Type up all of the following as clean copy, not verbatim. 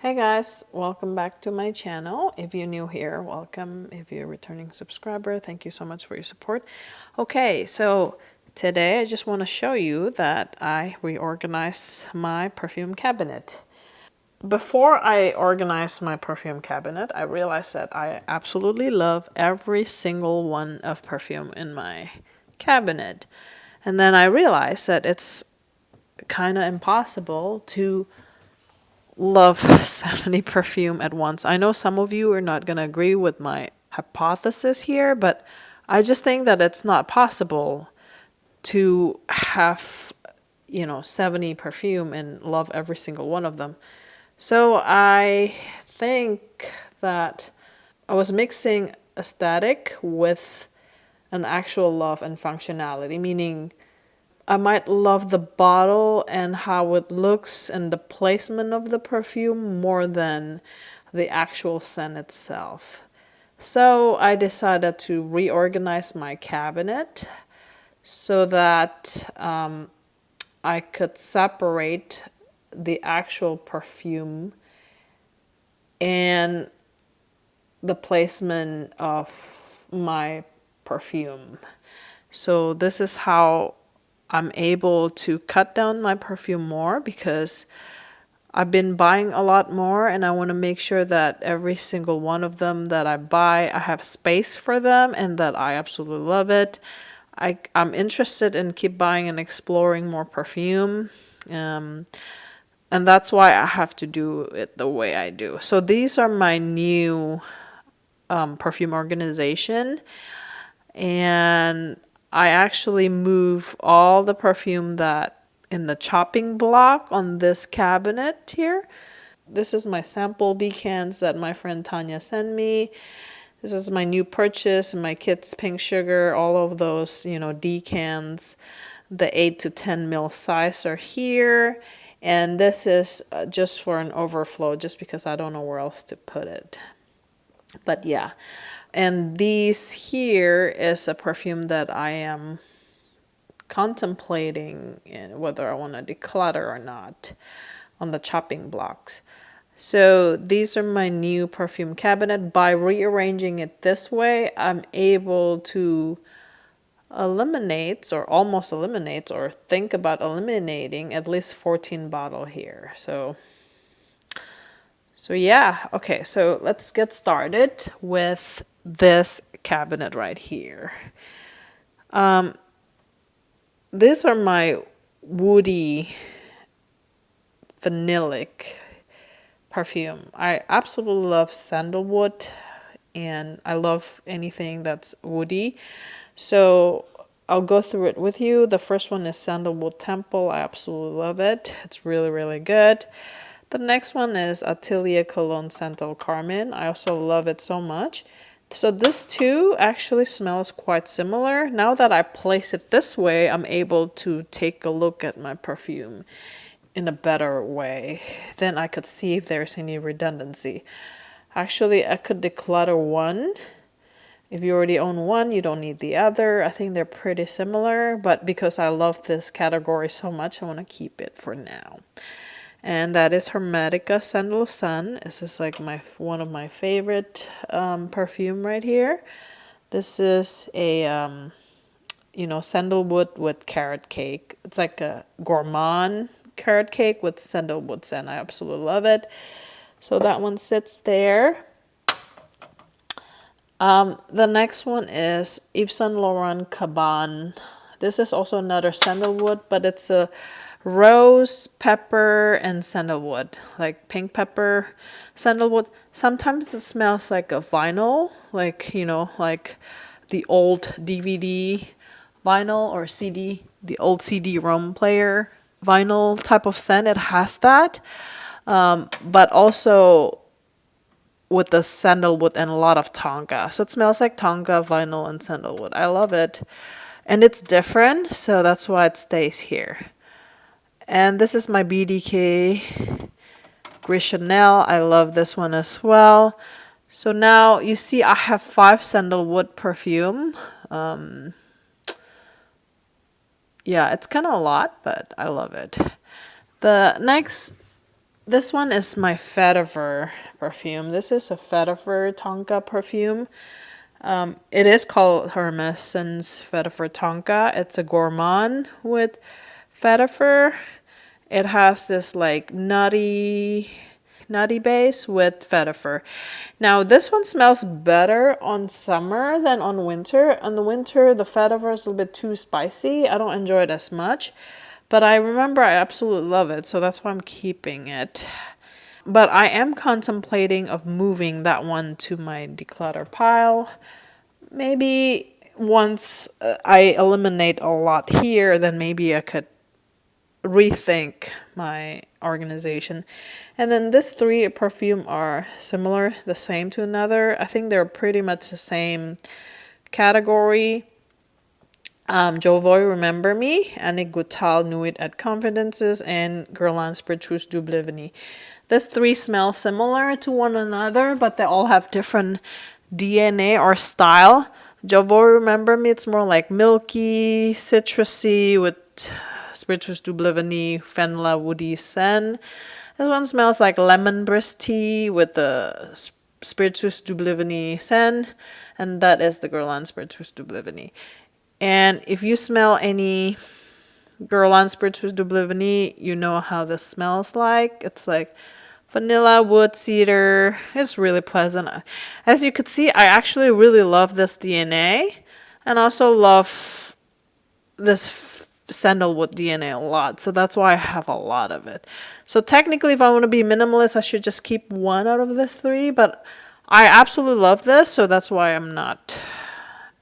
Hey guys, welcome back to my channel. If you're new here, welcome. If you're a returning subscriber, thank you so much for your support. Okay, so today I just want to show you that I reorganized my perfume cabinet. Before I organized my perfume cabinet, I realized that I absolutely love every single one of perfume in my cabinet. And then I realized that it's kind of impossible to love 70 perfume at once. I know some of you are not going to agree with my hypothesis here, but I just think that it's not possible to have, 70 perfume and love every single one of them. So I think that I was mixing aesthetic with an actual love and functionality, meaning I might love the bottle and how it looks and the placement of the perfume more than the actual scent itself. So I decided to reorganize my cabinet so that I could separate the actual perfume and the placement of my perfume. So this is how I'm able to cut down my perfume more because I've been buying a lot more and I want to make sure that every single one of them that I buy, I have space for them and that I absolutely love it. I'm interested in keep buying and exploring more perfume. And that's why I have to do it the way I do. So these are my new perfume organization. And I actually move all the perfume that in the chopping block on this cabinet here. This is my sample decants that my friend Tanya sent me. This is my new purchase, my kids' pink sugar, all of those, decants. The 8 to 10 ml size are here. And this is just for an overflow, just because I don't know where else to put it. But yeah. And these here is a perfume that I am contemplating whether I want to declutter or not on the chopping blocks. So these are my new perfume cabinet. By rearranging it this way, I'm able to eliminate or almost eliminate or think about eliminating at least 14 bottle here. So yeah, okay, so let's get started with this cabinet right here. These are my woody vanillic perfume. I absolutely love sandalwood and I love anything that's woody. So I'll go through it with you. The first one is Sandalwood Temple. I absolutely love it. It's really, really good. The next one is Atelier Cologne Santal Carmen. I also love it so much. So this too actually smells quite similar. Now that I place it this way, I'm able to take a look at my perfume in a better way. Then I could see if there's any redundancy. Actually, I could declutter one. If you already own one, you don't need the other. I think they're pretty similar, but because I love this category so much, I want to keep it for now. And that is Hermetica Sandal Sun. This is like one of my favorite perfume right here. This is a sandalwood with carrot cake. It's like a gourmand carrot cake with sandalwood scent. I absolutely love it. So that one sits there. The next one is Yves Saint Laurent Cabane. This is also another sandalwood, but it's a rose, pepper, and sandalwood, like pink pepper, sandalwood. Sometimes it smells like a vinyl, like like the old DVD vinyl or CD, the old CD-ROM player vinyl type of scent. It has that, but also with the sandalwood and a lot of tonka. So it smells like tonka, vinyl, and sandalwood. I love it, and it's different, so that's why it stays here. And this is my BDK Gris Chanel. I love this one as well. So now you see I have 5 sandalwood perfume. Yeah, it's kind of a lot, but I love it. The next This one is my vetiver perfume. This is a vetiver tonka perfume. It is called Hermescence Vetiver Tonka. It's a gourmand with vetiver. It has this like nutty base with vetiver. Now this one smells better on summer than on winter. On the winter, the vetiver is a little bit too spicy. I don't enjoy it as much. But I remember I absolutely love it, so that's why I'm keeping it. But I am contemplating of moving that one to my declutter pile. Maybe once I eliminate a lot here, then maybe I could rethink my organization. And then these three perfume are similar, the same to another. I think they're pretty much the same category. Je veux remember me, Annick Goutal Nuit at Confidences, and Guerlain Spiritueuse d'Oblivion. These three smell similar to one another, but they all have different DNA or style. Je veux remember me, it's more like milky, citrusy with Spiritueuse d'Oblivion, vanilla, woody scent. This one smells like lemon brisk tea with the Spiritueuse d'Oblivion scent, and that is the Guerlain Spiritueuse d'Oblivion. And if you smell any Guerlain Spiritueuse d'Oblivion, you know how this smells like. It's like vanilla, wood, cedar. It's really pleasant. As you could see, I actually really love this DNA, and also love this Sandalwood DNA a lot. So that's why I have a lot of it. So technically, if I want to be minimalist, I should just keep one out of this three. But I absolutely love this, so that's why I'm not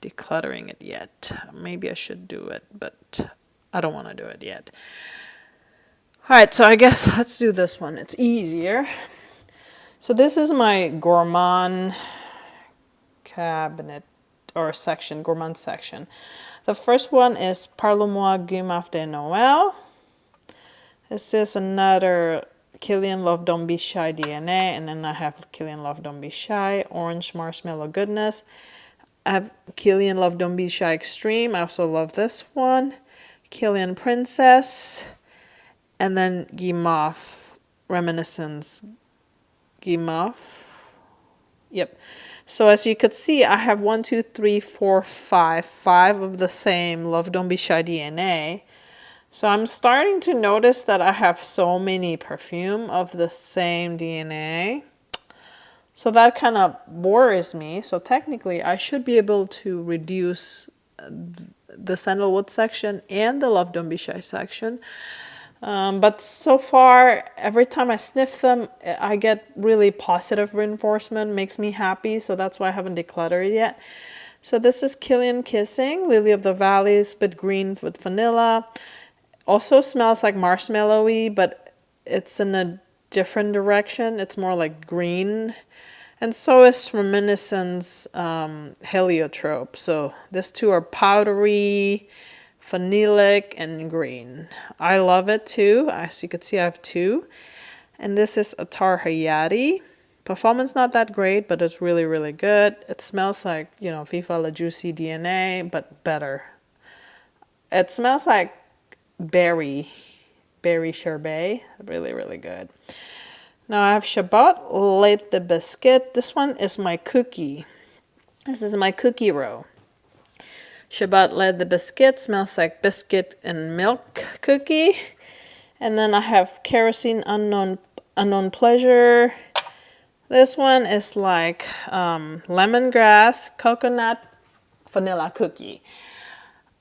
decluttering it yet. Maybe I should do it, but I don't want to do it yet. Alright, so I guess let's do this one. It's easier. So this is my Gourmand cabinet or section, Gourmand section. The first one is Parle-moi Guimauve de Noël. This is another Kilian Love Don't Be Shy DNA, and then I have Kilian Love Don't Be Shy, Orange Marshmallow Goodness. I have Kilian Love Don't Be Shy Extreme. I also love this one. Kilian Princess. And then Guimauve Reminiscence. Guimauve. Yep. So as you could see, I have 1, 2, 3, 4, 5. 5 of the same Love Don't Be Shy DNA. So I'm starting to notice that I have so many perfume of the same DNA. So that kind of worries me. So technically, I should be able to reduce the Sandalwood section and the Love Don't Be Shy section. But so far, every time I sniff them, I get really positive reinforcement, makes me happy. So that's why I haven't decluttered yet. So this is Kilian Kissing, Lily of the Valleys, but green with vanilla. Also smells like marshmallowy, but it's in a different direction. It's more like green. And so is Reminiscence Heliotrope. So these two are powdery, vanillic, and green. I love it too. As you can see, I have 2. And this is Attar Hayati. Performance not that great, but it's really, really good. It smells like, you know, Viva La Juicy DNA, but better. It smells like berry sherbet. Really, really good. Now I have Shabbat Lait the Biscuit. This one is my cookie. This is my cookie row. Shabbat Lait the Biscuit smells like biscuit and milk cookie. And then I have Kerosene Unknown Pleasure. This one is like lemongrass, coconut, vanilla cookie.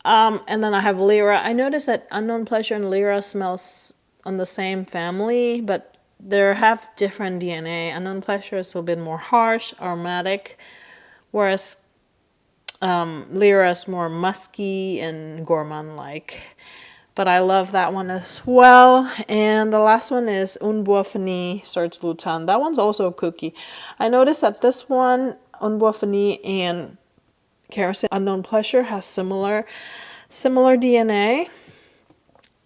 And then I have Lyra. I noticed that Unknown Pleasure and Lyra smells on the same family, but they have different DNA. Unknown Pleasure is a bit more harsh, aromatic, whereas Lyra is more musky and gourmand-like. But I love that one as well. And the last one is Un Bois Fini Serge Lutan. That one's also a cookie. I noticed that this one, Un Bois Fini and Kerosene Unknown Pleasure, has similar DNA.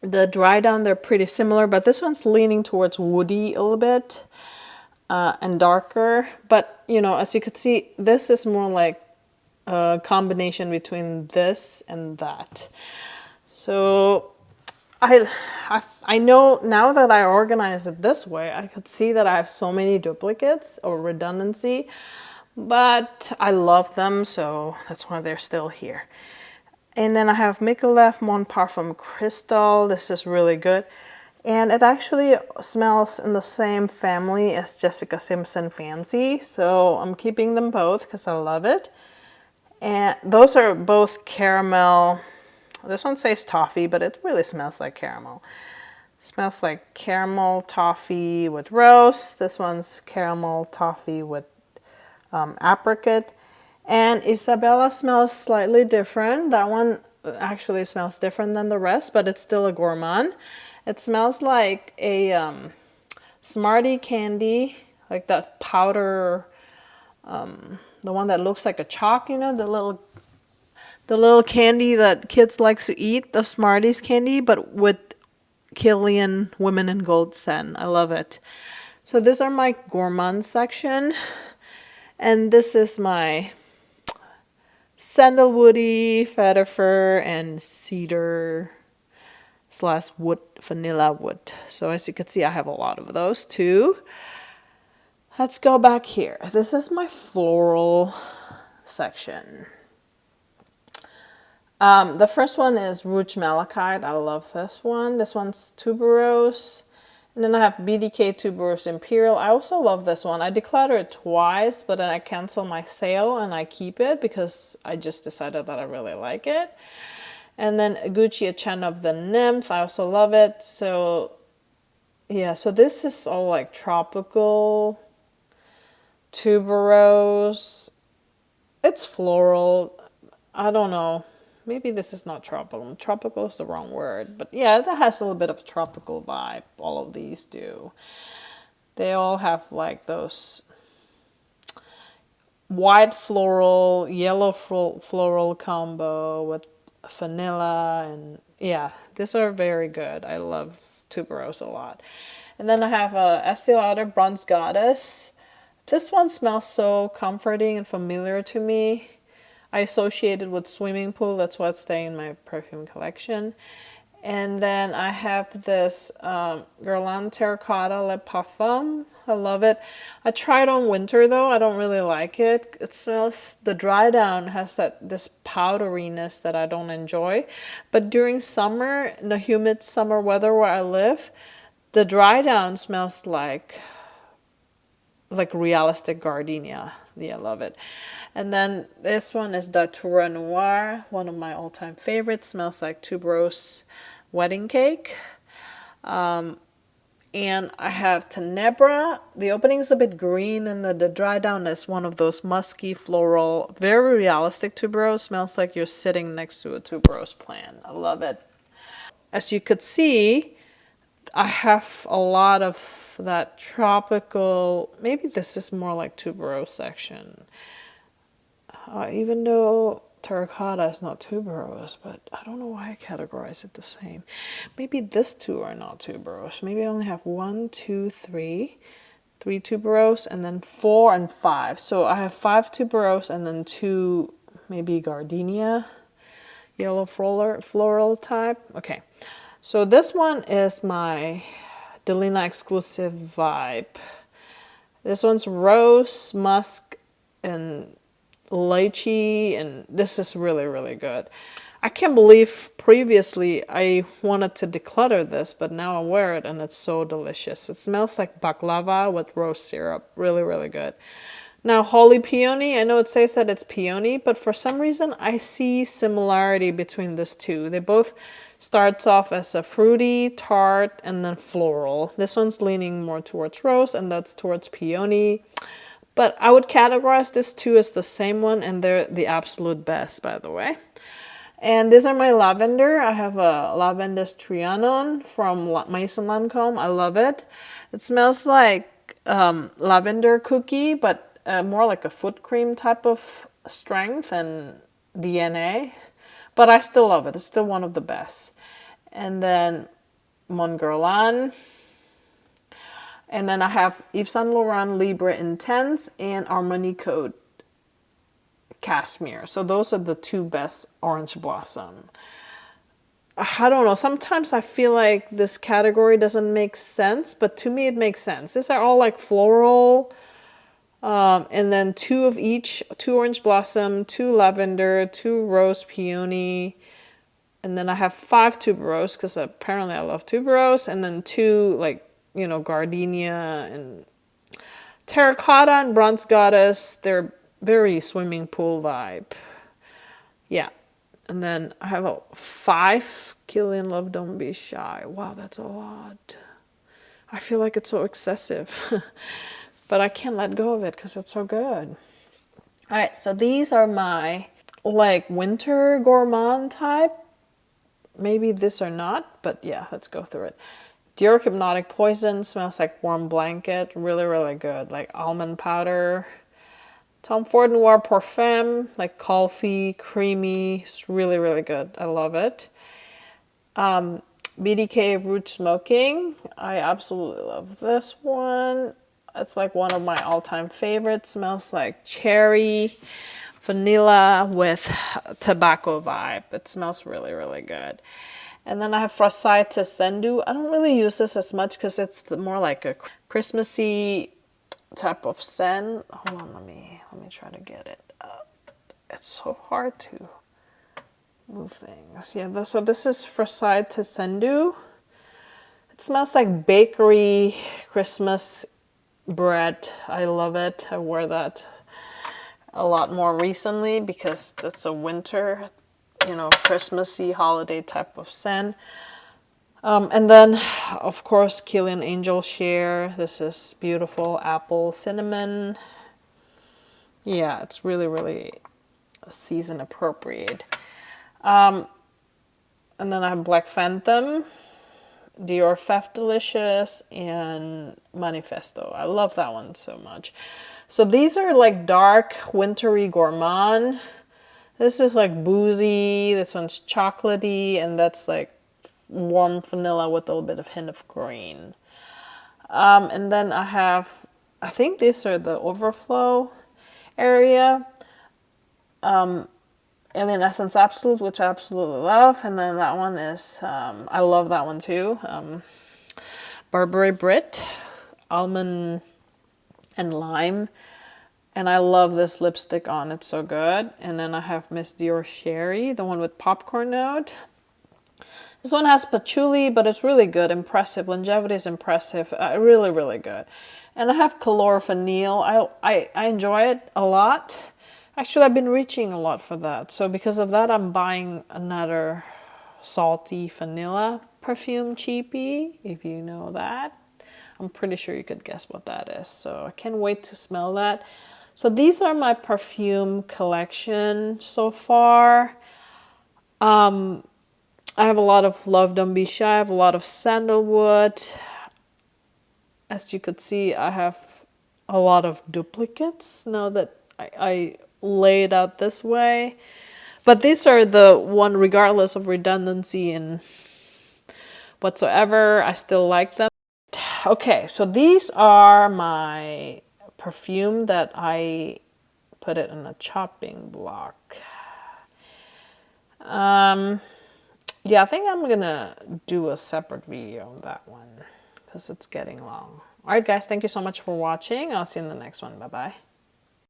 The dry down, they're pretty similar, but this one's leaning towards woody a little bit and darker. But, you know, as you could see, this is more like a combination between this and that. So I, I know now that I organize it this way, I could see that I have so many duplicates or redundancy, but I love them, so that's why they're still here. And then I have Michelef Mon Parfum Crystal. This is really good. And it actually smells in the same family as Jessica Simpson Fancy. So I'm keeping them both because I love it. And those are both caramel. This one says toffee, but it really smells like caramel. It smells like caramel toffee with rose. This one's caramel toffee with apricot. And Isabella smells slightly different. That one actually smells different than the rest, but it's still a Gourmand. It smells like a Smartie candy, like that powder, the one that looks like a chalk, you know, the little candy that kids like to eat, the Smarties candy, but with Killian Women in Gold scent. I love it. So these are my Gourmand section, and this is my Sandalwoody, vetiver, and cedar / wood, vanilla wood. So as you can see, I have a lot of those too. Let's go back here. This is my floral section. The first one is Rouge Malachite. I love this one. This one's tuberose. And then I have BDK Tuberose Imperial. I also love this one. I declutter it twice, but then I cancel my sale and I keep it because I just decided that I really like it. And then Gucci Chen of the Nymph. I also love it. So yeah, so this is all like tropical tuberose. It's floral. I don't know. Maybe this is not tropical. Tropical is the wrong word. But yeah, that has a little bit of tropical vibe. All of these do. They all have like those white floral, yellow floral combo with vanilla. And yeah, these are very good. I love tuberose a lot. And then I have a Estee Lauder Bronze Goddess. This one smells so comforting and familiar to me. I associate it with swimming pool. That's why it's staying in my perfume collection. And then I have this Guerlain Terracotta Le Parfum. I love it. I tried on winter though. I don't really like it. It smells, the dry down has this powderiness that I don't enjoy. But during summer, in the humid summer weather where I live, the dry down smells like realistic gardenia. Yeah, I love it. And then this one is Datura Noir, one of my all-time favorites. Smells like tuberose wedding cake. And I have Tenebra. The opening is a bit green, and the dry down is one of those musky floral, very realistic tuberose. Smells like you're sitting next to a tuberose plant. I love it. As you could see, I have a lot of that tropical, maybe this is more like tuberose section. Even though terracotta is not tuberose, but I don't know why I categorize it the same. Maybe these two are not tuberose. Maybe I only have 1, 2, 3 tuberose, and then 4 and 5. So I have 5 tuberose and then 2 maybe gardenia, yellow floral type. Okay. So this one is my Delina exclusive vibe. This one's rose, musk, and lychee, and this is really, really good. I can't believe previously I wanted to declutter this, but now I wear it and it's so delicious. It smells like baklava with rose syrup. Really, really good. Now, Holy Peony, I know it says that it's peony, but for some reason I see similarity between these two. They both starts off as a fruity, tart, and then floral. This one's leaning more towards rose, and that's towards peony. But I would categorize this two as the same one, and they're the absolute best, by the way. And these are my lavender. I have a Lavendus Trianon from Maison Lancôme. I love it. It smells like lavender cookie, but more like a foot cream type of strength and DNA. But I still love it. It's still one of the best. And then Mon Guerlain. And then I have Yves Saint Laurent Libre Intense and Harmony Code Cashmere. So those are the two best Orange Blossom. I don't know. Sometimes I feel like this category doesn't make sense, but to me it makes sense. These are all like floral, and then two of each, two orange blossom, two lavender, two rose peony, and then I have 5 tuberose because apparently I love tuberose, and then 2 like, you know, gardenia and terracotta and bronze goddess. They're very swimming pool vibe. Yeah. And then I have 5 Killian Love Don't Be Shy. Wow, that's a lot. I feel like it's so excessive. But I can't let go of it because it's so good. All right, so these are my like winter gourmand type. Maybe this or not, but yeah, let's go through it. Dior Hypnotic Poison smells like warm blanket. Really, really good. Like almond powder. Tom Ford Noir Parfum, like coffee, creamy. It's really, really good. I love it. BDK Root Smoking. I absolutely love this one. It's like one of my all-time favorites. Smells like cherry, vanilla with tobacco vibe. It smells really, really good. And then I have Frosite Sendu. I don't really use this as much because it's more like a Christmassy type of scent. Hold on, let me try to get it up. It's so hard to move things. Yeah, so this is Frosite Sendu. It smells like bakery Christmas bread. I love it. I wear that a lot more recently because it's a winter, you know, Christmassy holiday type of scent. And then, of course, Killian Angel Share. This is beautiful apple cinnamon. Yeah, it's really, really season appropriate. And then I have Black Phantom, Dior Fef Delicious, and Manifesto. I love that one so much. So these are like dark, wintry gourmand. This is like boozy, this one's chocolatey, and that's like warm vanilla with a little bit of hint of green. And then I have, I think these are the overflow area. Alien Essence Absolute, which I absolutely love. And then that one is, I love that one too. Burberry Brit, Almond and Lime. And I love this lipstick on, it's so good. And then I have Miss Dior Sherry, the one with popcorn note. This one has patchouli, but it's really good, impressive. Longevity is impressive, really, really good. And I have Color Vanille. I enjoy it a lot. Actually, I've been reaching a lot for that. So because of that, I'm buying another salty vanilla perfume cheapie, if you know that. I'm pretty sure you could guess what that is. So I can't wait to smell that. So these are my perfume collection so far. I have a lot of Love Don't Be Shy. I have a lot of Sandalwood. As you could see, I have a lot of duplicates now that I lay it out this way. But these are the one, regardless of redundancy and whatsoever, I still like them. Okay, so these are my perfume that I put it in a chopping block. Yeah, I think I'm gonna do a separate video on that one because it's getting long. All right, guys, thank you so much for watching. I'll see you in the next one. Bye-bye.